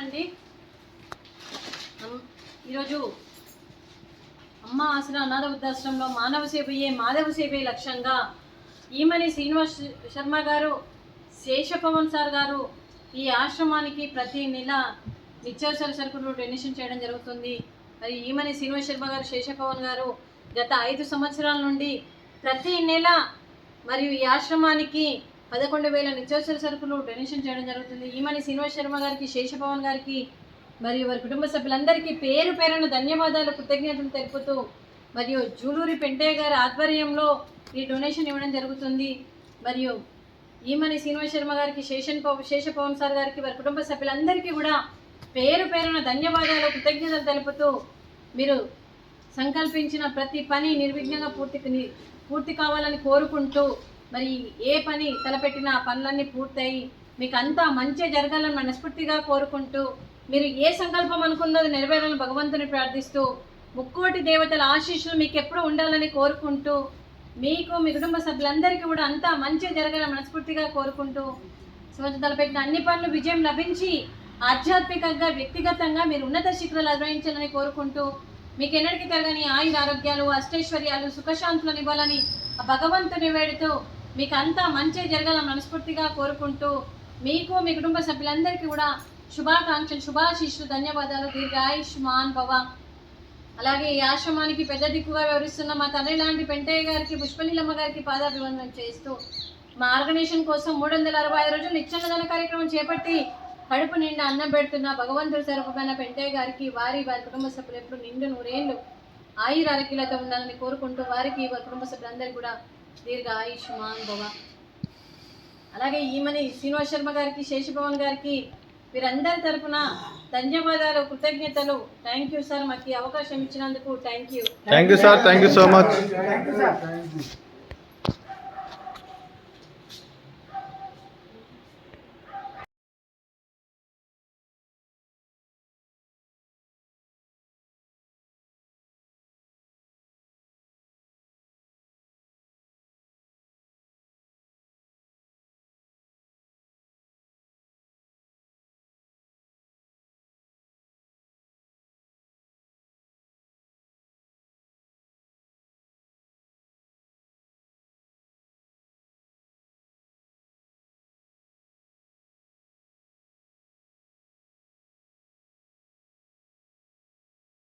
అండి. ఈరోజు అమ్మ ఆసరా అనాథ వృద్ధాశ్రమంలో మానవ సేవయే మాధవ సేవే లక్ష్యంగా ఈమని శ్రీనివాస్ శర్మ గారు, శేషపవన్ సార్ గారు ఈ ఆశ్రమానికి ప్రతి నెల నిత్యావసర సరుకులు డొనేషన్ చేయడం జరుగుతుంది. మరి ఈమని శ్రీనివాస్ శర్మ గారు, శేషపవన్ గారు గత 5 సంవత్సరాల నుండి ప్రతి నెల మరియు ఈ ఆశ్రమానికి 11,000 నిత్యావసర సరుకులు డొనేషన్ చేయడం జరుగుతుంది. ఈమని శ్రీనివాస్ శర్మ గారికి, శేషపవన్ గారికి మరియు వారి కుటుంబ సభ్యులందరికీ పేరు పేరున ధన్యవాదాలు, కృతజ్ఞతలు తెలుపుతూ మరియు జూలూరి పెంటయ్య గారి ఆధ్వర్యంలో ఈ డొనేషన్ ఇవ్వడం జరుగుతుంది. మరియు ఈమని శ్రీనివాస్ శర్మ గారికి, శేషపవన్ సార్ గారికి, వారి కుటుంబ సభ్యులందరికీ కూడా పేరు పేరున ధన్యవాదాలు, కృతజ్ఞతలు తెలుపుతూ మీరు సంకల్పించిన ప్రతి పని నిర్విఘ్నంగా పూర్తి కావాలని కోరుకుంటూ, మరి ఏ పని తలపెట్టినా ఆ పనులన్నీ పూర్తయి మీకు అంతా మంచి జరగాలని మనస్ఫూర్తిగా కోరుకుంటూ, మీరు ఏ సంకల్పం అనుకున్నది నెరవేరాలని భగవంతుని ప్రార్థిస్తూ, ముక్కోటి దేవతల ఆశీస్సులు మీకు ఎప్పుడూ ఉండాలని కోరుకుంటూ, మీకు మీ కుటుంబ సభ్యులందరికీ కూడా అంతా మంచి జరగాలని మనస్ఫూర్తిగా కోరుకుంటూ, తలపెట్టిన అన్ని పనులు విజయం లభించి ఆధ్యాత్మికంగా, వ్యక్తిగతంగా మీరు ఉన్నత శిఖరాలు అధిరోహించాలని కోరుకుంటూ, మీకు ఎన్నటికీ తరగని ఆయుర ఆరోగ్యాలు, అష్టైశ్వర్యాలు, సుఖశాంతులను ఇవ్వాలని ఆ భగవంతుని వేడుతూ మీకు అంతా మంచి జరగాలని మనస్ఫూర్తిగా కోరుకుంటూ, మీకు మీ కుటుంబ సభ్యులందరికీ కూడా శుభాకాంక్షలు, శుభాశీస్సులు, ధన్యవాదాలు, దీర్ఘాయుష్మాన్ భవ. అలాగే ఈ ఆశ్రమానికి పెద్ద దిక్కుగా వ్యవహరిస్తున్న మా తండ్రి లాంటి పెంటయ్య గారికి, పుష్పనీలమ్మ గారికి పాదాభివందనం చేస్తూ, మా ఆర్గనైజేషన్ కోసం 365 రోజులు నిత్యాన్నదాన కార్యక్రమం చేపట్టి కడుపు నిండా అన్నం పెడుతున్న భగవంతుడి స్వరూపమైన పెంటయ్య గారికి, వారి కుటుంబ సభ్యులు ఎప్పుడు నిండు 100 ఏళ్ళు ఆయుర ఆరోగ్యాలతో ఉండాలని కోరుకుంటూ, వారికి వారి కుటుంబ సభ్యులందరికీ కూడా దీర్ఘ ఆయుష్మాన్ భవ. అలాగే ఈమని శ్రీనివాస్ శర్మ గారికి, శేషపవన్ గారికి వీరందరి తరఫున ధన్యవాదాలు, కృతజ్ఞతలు. థ్యాంక్ యూ సార్, మాకు ఈ అవకాశం ఇచ్చినందుకు thank you. Thank you sir, thank you so much.